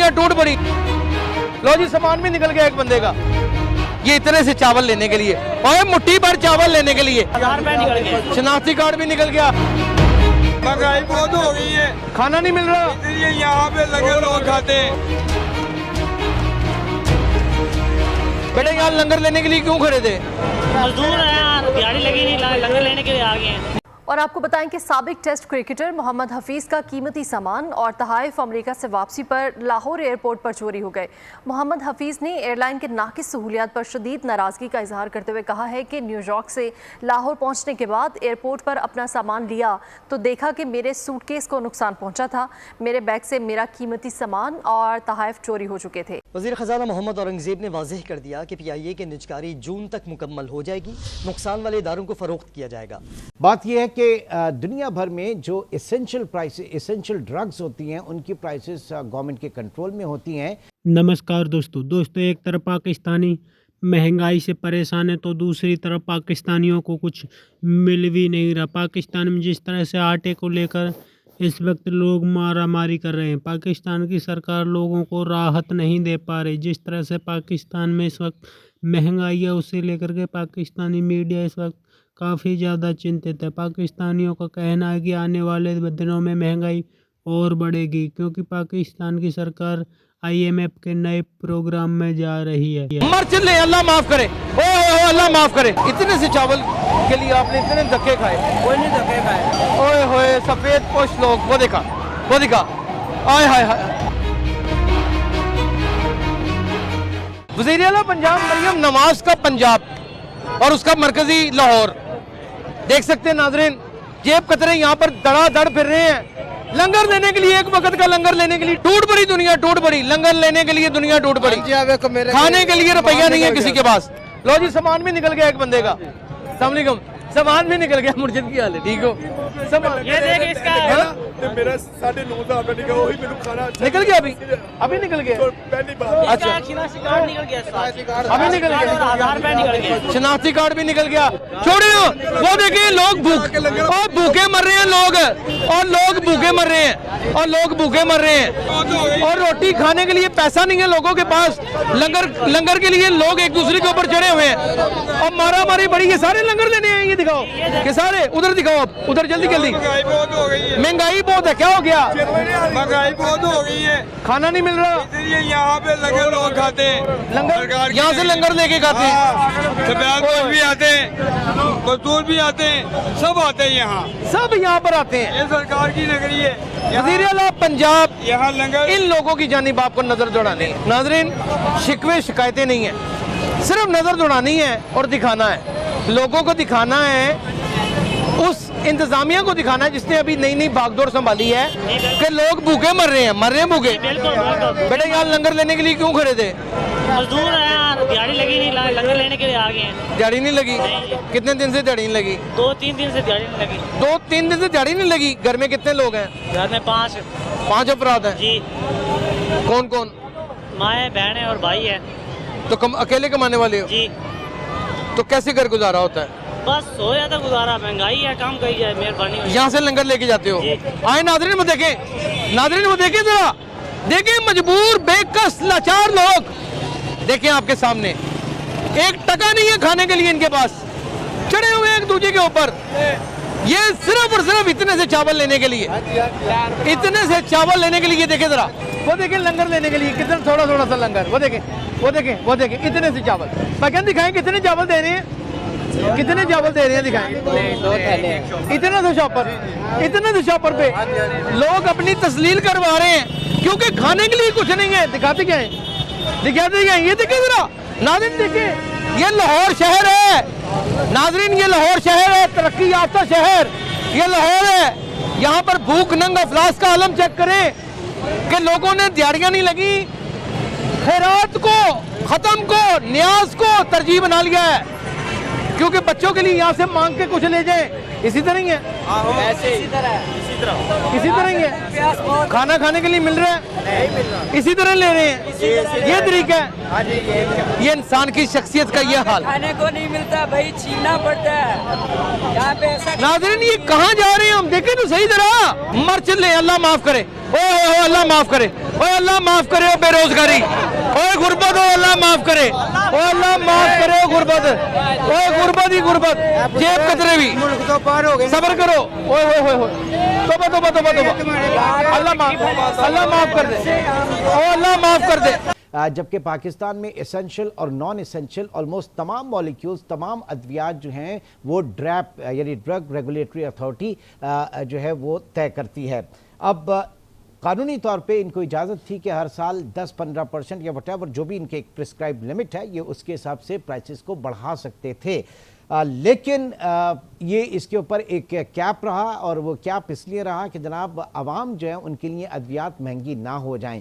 दुनिया टूट पड़ी। लो जी सामान भी निकल गया एक बंदे का, ये इतने से चावल लेने के लिए और मुट्ठी भर चावल लेने के लिए शनाख्ती कार्ड भी निकल गया। महंगाई बहुत हो गई है, खाना नहीं मिल रहा, इसलिए यहाँ पे लंगर लोग खाते हैं। बेटे यहाँ लंगर लेने के लिए क्यों खड़े थे? मजदूर है यार, दिहाड़ी लगी नहीं, लंगर लेने के लिए आ गए हैं। और आपको बताएं कि साबिक टेस्ट क्रिकेटर मोहम्मद हफीज़ का कीमती सामान और तहाइफ अमेरिका से वापसी पर लाहौर एयरपोर्ट पर चोरी हो गए। मोहम्मद हफीज़ ने एयरलाइन के नाकिस सहूलियात पर शदीद नाराज़गी का इजहार करते हुए कहा है कि न्यूयॉर्क से लाहौर पहुंचने के बाद एयरपोर्ट पर अपना सामान लिया तो देखा कि मेरे सूटकेस को नुकसान पहुंचा था। मेरे बैग से मेरा कीमती सामान और तहाइफ चोरी हो चुके थे। वज़ीर ख़ज़ाना मोहम्मद औरंगज़ेब ने वाज़ेह कर दिया कि PIA की निजकारी जून तक मुकम्मल हो जाएगी, नुकसान वाले इदारों को फ़रोख्त किया जाएगा। बात यह है कि दुनिया भर में जो एसेंशियल ड्रग्स होती हैं उनकी प्राइसेस गवर्नमेंट के कंट्रोल में होती हैं। नमस्कार दोस्तों, एक तरफ पाकिस्तानी महंगाई से परेशान है तो दूसरी तरफ पाकिस्तानियों को कुछ मिल भी नहीं रहा। पाकिस्तान में जिस तरह से आटे को लेकर इस वक्त लोग मारा मारी कर रहे हैं, पाकिस्तान की सरकार लोगों को राहत नहीं दे पा रही। जिस तरह से पाकिस्तान में इस वक्त महंगाई है उसे लेकर के पाकिस्तानी मीडिया इस वक्त काफ़ी ज़्यादा चिंतित है। पाकिस्तानियों का कहना है कि आने वाले दिनों में महंगाई और बढ़ेगी क्योंकि पाकिस्तान की सरकार IMF के नए प्रोग्राम में जा रही है। मर चले, अल्लाह माफ करे, ओ अल्लाह माफ करे। इतने से चावल के लिए आपने इतने धक्के खाए? कोई नहीं धक्के खाए। ओए होए सफेद पोश लोग, वो देखा आय हाय हाय। वज़ीर आला पंजाब मरियम नवाज का पंजाब और उसका मरकजी लाहौर, देख सकते हैं नाज़रीन, जेब कतरे यहाँ पर धड़ाधड़ फिर रहे हैं। लंगर लेने के लिए, एक वक्त का लंगर लेने के लिए टूट पड़ी दुनिया, टूट पड़ी। लंगर लेने के लिए दुनिया टूट पड़ी, खाने के लिए रुपया नहीं है किसी के पास। लो जी सामान भी निकल गया एक बंदे का, अस्सलाम वालेकुम, सामान भी निकल गया। मुर्शिद की हाल है, ठीक हो? ये देख इसका मेरा 9,500 निकला, वही मेरे खाना निकल गया, अभी निकल गया। पहली बार अच्छा शनाख्ती कार्ड निकल गया, अभी निकल गया, 1000 रुपए निकल गया, शनाख्ती कार्ड भी निकल गया। छोड़िए वो देखिए, लोग भूखे मर रहे हैं, लोग भूखे मर रहे हैं और रोटी खाने के लिए पैसा नहीं है लोगों के पास। लंगर के लिए लोग एक दूसरे के ऊपर चढ़े हुए हैं और मारा मारी बड़ी। ये सारे लंगर लेने हैं, ये दिखाओ कि सारे उधर दिखाओ, उधर जल्दी महंगाई बहुत हो गई है। महंगाई बहुत है, क्या हो गया? महंगाई बहुत हो गई है, खाना नहीं मिल रहा, इसलिए यहाँ पे लंगर लोग खाते हैं। लंगर यहाँ से लंगर लेके खाते हैं, सफेद भी आते हैं, मजदूर भी आते हैं, सब आते हैं यहाँ, सब यहाँ पर आते हैं। ये सरकार की नगरी है। वज़ीर आला पंजाब यहाँ लंगर इन लोगों की जानिब आपको नजर दौड़ानी है। नाज़रीन, शिकवे शिकायतें नहीं है, सिर्फ नजर दौड़ानी है और दिखाना है, लोगों को दिखाना है, उस इंतजामिया को दिखाना है जिसने अभी नई नई भागदौड़ संभाली है कि लोग भूखे मर रहे हैं भूखे। बेटे यहाँ लंगर लेने के लिए क्यों खड़े थे? मजदूर है यार, दिहाड़ी लगी नहीं, लंगर लेने के लिए आ गए हैं। दिहाड़ी नहीं लगी? कितने दिन से दिहाड़ी नहीं लगी? 2-3 दिन से दिहाड़ी नहीं लगी। 2-3 दिन से दिहाड़ी नहीं लगी। घर में कितने लोग हैं? घर में 5 अफराद हैं जी। कौन कौन? माँ, बहन है और भाई है। तो अकेले कमाने वाले हो जी। तो कैसे घर गुजारा होता है? बस हो जाता गुजारा, महंगाई है, काम कही जाए, मेहरबानी। यहाँ से लंगर लेके जाते हो? आए नाज़रीन वो देखें जरा, देखें मजबूर बेकस लाचार लोग, देखें आपके सामने, एक टका नहीं है खाने के लिए इनके पास, चढ़े हुए एक दूसरे के ऊपर। ये सिर्फ और सिर्फ इतने से चावल लेने के लिए, देखें जरा, वो देखें लंगर लेने के लिए कितना थोड़ा सा लंगर, वो देखें इतने से चावल। मैं कहता दिखाएं कितने चावल दे रहे हैं, दिखाएं। इतने तो शॉपर पे लोग अपनी तस्लील करवा रहे हैं क्योंकि खाने के लिए कुछ नहीं है। दिखाते क्या है, ये देखें जरा नाज़रीन, देखें ये लाहौर शहर है नाज़रीन, ये लाहौर शहर है, तरक्की याफ्ता शहर ये लाहौर है। यहाँ पर भूख नंग अफलास का आलम चेक करें कि लोगों ने दिहाड़ियाँ नहीं लगी, खैरात को, खत्म को, न्याज को तरजीह बना लिया है क्योंकि बच्चों के लिए यहाँ से मांग के कुछ ले जाए। इसी तरह ही है, इसी तरह ही है। खाना खाने के लिए मिल रहा है, इसी तरह ले रहे हैं। ये तरीका है, ये इंसान की शख्सियत का ये हाल। खाने को नहीं मिलता भाई, छीनना पड़ता है यहाँ पे। ऐसा नाज़रीन ये कहाँ जा रहे हैं हम, देखें तो सही तरह। मर चले, अल्लाह माफ करे, ओए अल्लाह माफ करे, ओए अल्लाह माफ करे ओ बेरोजगारी, ओए गुर्बत, ओ अल्लाह माफ करे, ओ अल्लाह माफ करे ओ गुर्बत, ओए गुर्बत ही गुर्बत, जेब कतरे भी तो पार हो गए। सब्र करो। ओए ओए ओए तोबा तोबा तोबा तोबा, अल्लाह माफ कर दे, ओ अल्लाह माफ कर दे। जबकि पाकिस्तान में एसेंशियल और नॉन एसेंशियल ऑलमोस्ट तमाम मॉलिक्यूल्स, तमाम अद्वियात जो हैं वो ड्रैप यानी ड्रग रेगुलेटरी अथॉरिटी जो है वो तय करती है। अब कानूनी तौर पे इनको इजाज़त थी कि हर साल 10-15% या वटेवर जो भी इनके एक प्रिस्क्राइब लिमिट है, ये उसके हिसाब से प्राइसेस को बढ़ा सकते थे। लेकिन ये इसके ऊपर एक कैप रहा, और वो कैप इसलिए रहा कि जनाब आवाम जो है उनके लिए अद्वियात महंगी ना हो जाएं।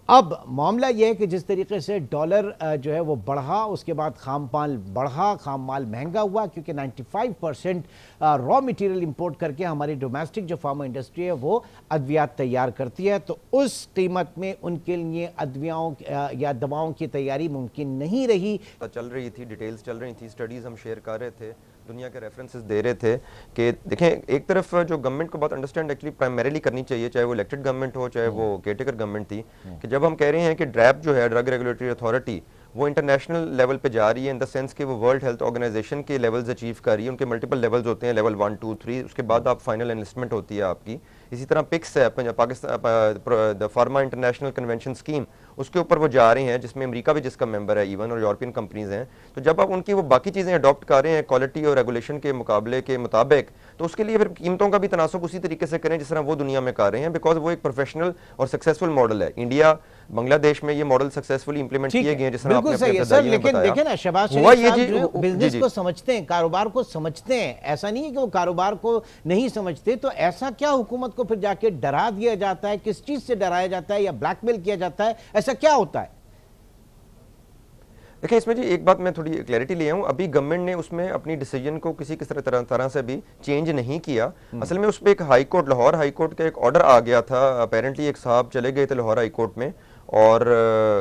अब मामला यह है कि जिस तरीके से डॉलर जो है वो बढ़ा, उसके बाद खाम माल बढ़ा, खाम माल महंगा हुआ, क्योंकि 95% रॉ मटेरियल इंपोर्ट करके हमारी डोमेस्टिक जो फार्मा इंडस्ट्री है वो अद्वियात तैयार करती है, तो उस कीमत में उनके लिए अद्वियाओं या दवाओं की तैयारी मुमकिन नहीं रही। चल रही थी, डिटेल्स चल रही थी, स्टडीज़ हम शेयर कर रहे थे, दुनिया के रेफरेंसेस दे रहे थे कि देखें, एक तरफ जो गवर्नमेंट को बहुत अंडरस्टैंड एक्चुअली प्राइमरीली करनी चाहिए, चाहे वो इलेक्टेड गवर्नमेंट हो चाहे वो केयरटेकर गवर्नमेंट थी, कि जब हम कह रहे हैं कि ड्रैप जो है ड्रग रेगुलेटरी अथॉरिटी वो इंटरनेशनल लेवल पे जा रही है, इन द सेंस कि वो वर्ल्ड हेल्थ ऑर्गेनाइजेशन के लेवल्स अचीव कर रही है, उनके मल्टीपल लेवल्स होते हैं, लेवल 1, 2, 3, उसके बाद आप फाइनल एनलिस्टमेंट होती है आपकी। इसी तरह पिक्स है Pakistan the pharma international convention scheme, उसके ऊपर वो जा रहे हैं, जिसमें अमेरिका भी जिसका मेंबर है इवन, और यूरोपियन कंपनीज हैं। तो जब आप उनकी वो बाकी चीज़ें अडॉप्ट कर रहे हैं क्वालिटी और रेगुलेशन के मुकाबले के मुताबिक, तो उसके लिए फिर कीमतों का भी तनासुब उसी तरीके से करें जिस तरह वो दुनिया में कर रहे हैं, बिकॉज वो एक प्रोफेशनल और सक्सेसफुल मॉडल है। इंडिया बांग्लादेश में ये मॉडल सक्सेसफुली इंप्लीमेंट किए गए हैं, जिस तरह आपने अपने सर, लेकिन देखें ना शहबाज शरीफ साहब जो बिजनेस को समझते हैं, कारोबार को समझते हैं, ऐसा नहीं है कि वो कारोबार को नहीं समझते, तो ऐसा क्या हुकूमत को फिर जाके डरा दिया जाता है, किस चीज से डराया जाता है या ब्लैकमेल किया जाता है, ऐसा क्या होता है? देखिए, इसमें जी एक बात मैं थोड़ी क्लैरिटी ले आऊँ, अभी गवर्नमेंट ने उसमें अपनी डिसीजन को किसी तरह से भी चेंज नहीं किया। असल में उस पर एक high court, Lahore high court का एक ऑर्डर आ गया था, अपेरेंटली एक साहब चले गए थे लाहौर हाई कोर्ट में, और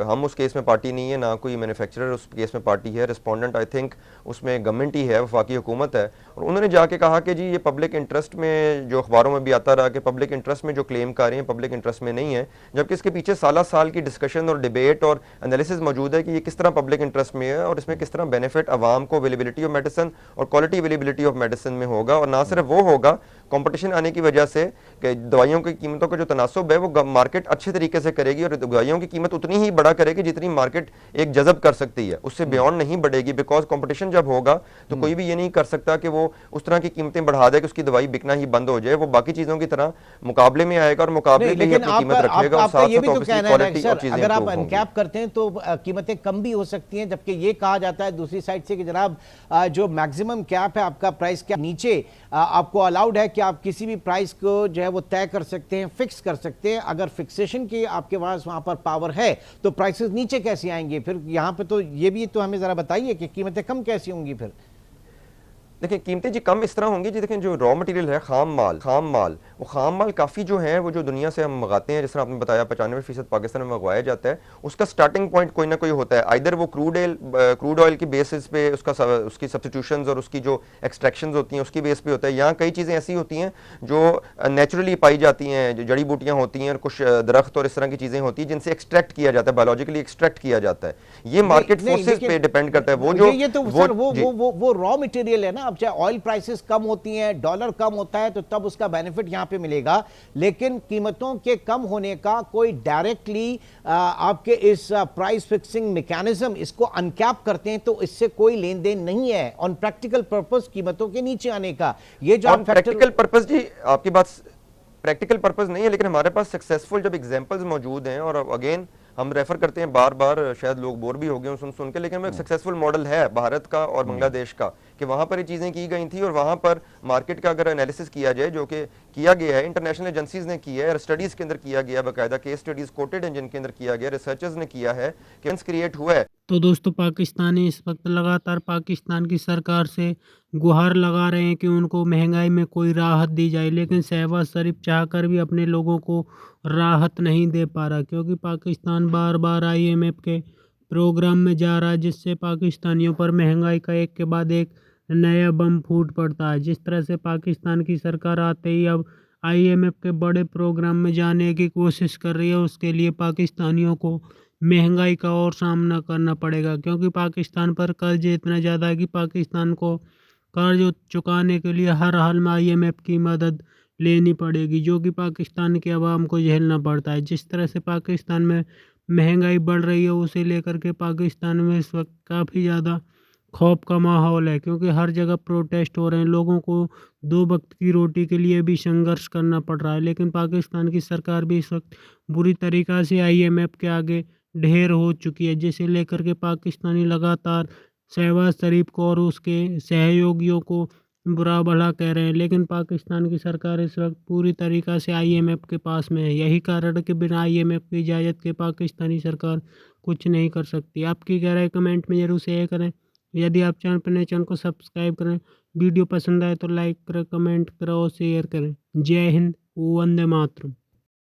हम उस केस में पार्टी नहीं है, ना कोई मैन्युफैक्चरर उस केस में पार्टी है, रिस्पोंडेंट आई थिंक उसमें गवर्नमेंट ही है, वफाकी हुकूमत है। और उन्होंने जाके कहा कि जी ये पब्लिक इंटरेस्ट में, जो अखबारों में भी आता रहा कि पब्लिक इंटरेस्ट में जो क्लेम कर रहे हैं पब्लिक इंटरेस्ट में नहीं है, जबकि इसके पीछे साल की डिस्कशन और डिबेट और एनालिसिस मौजूद है कि ये किस तरह पब्लिक इंटरेस्ट में है और इसमें किस तरह बेनिफिट आवाम को अवेलेबिलिटी ऑफ मेडिसिन और क्वालिटी अवेलेबिलिटी ऑफ मेडिसिन में होगा। और ना सिर्फ वो होगा, कंपटीशन आने की वजह से कि दवाइयों की कीमतों का जो तनासुब है वो मार्केट अच्छे तरीके से करेगी, और दवाइयों की कीमत उतनी ही बढ़ा करेगी जितनी मार्केट एक जज़ब कर सकती है, उससे बियॉन्ड नहीं बढ़ेगी, बिकॉज कंपटीशन जब होगा तो कोई भी ये नहीं कर सकता कि वो उस तरह की कीमतें बढ़ा दे कि उसकी दवाई बिकना ही बंद हो जाए। वो बाकी चीजों की तरह मुकाबले में आएगा और मुकाबले में ही अपनी कीमत रखेगा, और साथ साथ ऑब्वियसली क्वालिटी और चीजें अगर आप अनकैप करते हैं तो कीमतें कम भी हो सकती हैं, जबकि ये कहा जाता है दूसरी साइड से कि जनाब जो मैक्सिमम कैप है आपका प्राइस के नीचे आपको अलाउड है कि आप किसी भी प्राइस को जो है वो तय कर सकते हैं, फिक्स कर सकते हैं। अगर फिक्सेशन की आपके पास वहां पर पावर है तो प्राइसेस नीचे कैसे आएंगे फिर? यहाँ पे तो ये भी तो हमें जरा बताइए कि कीमतें कम कैसी होंगी फिर? देखिए, कीमतें जी कम इस तरह होंगी जी, देखें जो रॉ मटेरियल है खाम माल काफ़ी जो है वो जो दुनिया से हम मंगाते हैं, जिस तरह आपने बताया 95% पाकिस्तान में मंगवाया जाता है, उसका स्टार्टिंग पॉइंट कोई ना कोई होता है। आइदर वो क्रूड ऑयल की बेसिस पे उसकी सब्स्टिट्यूशंस और उसकी जो एक्सट्रैक्शंस होती हैं उसकी बेस पे होता है। यहाँ कई चीज़ें ऐसी होती हैं जो नेचुरली पाई जाती हैं, जो जड़ी बूटियाँ होती हैं और कुछ दरख्त और इस तरह की चीज़ें होती हैं जिनसे एक्सट्रैक्ट किया जाता है, बायोलॉजिकली एक्सट्रैक्ट किया जाता है। ये मार्केट फोर्सेस पे डिपेंड करता है। वो रॉ मटेरियल है ना, अब चाहे ऑयल प्राइसेस कम होती हैं, डॉलर कम होता है तो तब उसका बेनिफिट यहां पे मिलेगा, लेकिन कीमतों के कम होने का कोई डायरेक्टली आपके इस प्राइस फिक्सिंग मैकेनिज्म इसको अनकैप करते हैं तो इससे कोई लेन देन नहीं है ऑन प्रैक्टिकल पर्पस कीमतों के नीचे आने का। ये जो प्रैक्टिकल पर्पस जी, आपकी बात प्रैक्टिकल पर्पस नहीं है, लेकिन हमारे पास सक्सेसफुल जब एग्जांपल्स मौजूद हैं, और अगेन हम रेफर करते हैं बार बार, शायद लोग बोर भी हो गए सुन के, लेकिन वो एक सक्सेसफुल मॉडल है भारत का और बांग्लादेश का कि वहां पर ये चीजें की गई थी, और वहां पर मार्केट का अगर एनालिसिस किया जाए, जो कि किया गया है, इंटरनेशनल एजेंसीज ने किया है, स्टडीज के अंदर किया गया, बाकायदा केस स्टडीज कोटेड हैं जिनके अंदर किया गया, रिसर्चर्स ने किया है कि क्रिएट हुआ है। तो दोस्तों, पाकिस्तानी इस वक्त लगातार पाकिस्तान की सरकार से गुहार लगा रहे हैं कि उनको महंगाई में कोई राहत दी जाए, लेकिन शहबाज शरीफ चाहकर भी अपने लोगों को राहत नहीं दे पा रहा, क्योंकि पाकिस्तान बार बार IMF के प्रोग्राम में जा रहा है, जिससे पाकिस्तानियों पर महंगाई का एक के बाद एक नया बम फूट पड़ता है। जिस तरह से पाकिस्तान की सरकार आते ही अब IMF के बड़े प्रोग्राम में जाने की कोशिश कर रही है, उसके लिए पाकिस्तानियों को महंगाई का और सामना करना पड़ेगा, क्योंकि पाकिस्तान पर कर्ज इतना ज़्यादा है कि पाकिस्तान को कर्ज चुकाने के लिए हर हाल में IMF की मदद लेनी पड़ेगी, जो कि पाकिस्तान के अवाम को झेलना पड़ता है। जिस तरह से पाकिस्तान में महंगाई बढ़ रही है, उसे लेकर के पाकिस्तान में इस वक्त काफ़ी ज़्यादा खौफ का माहौल है, क्योंकि हर जगह प्रोटेस्ट हो रहे हैं। लोगों को 2 वक्त की रोटी के लिए भी संघर्ष करना पड़ रहा है। लेकिन पाकिस्तान की सरकार भी इस वक्त बुरी तरीक़ा से IMF के आगे ढेर हो चुकी है, जिसे लेकर के पाकिस्तानी लगातार शहबाज शरीफ को और उसके सहयोगियों को बुरा भला कह रहे हैं। लेकिन पाकिस्तान की सरकार इस वक्त पूरी तरीक़ा से IMF के पास में है। यही कारण है कि बिना IMF की इजाज़त के पाकिस्तानी सरकार कुछ नहीं कर सकती। आपकी क्या राय कमेंट में ज़रूर शेयर करें। यदि आप चैनल पर नए, चैनल को सब्सक्राइब करें। वीडियो पसंद आए तो लाइक करें, कमेंट करें और शेयर करें। जय हिंद, वंदे मातरम।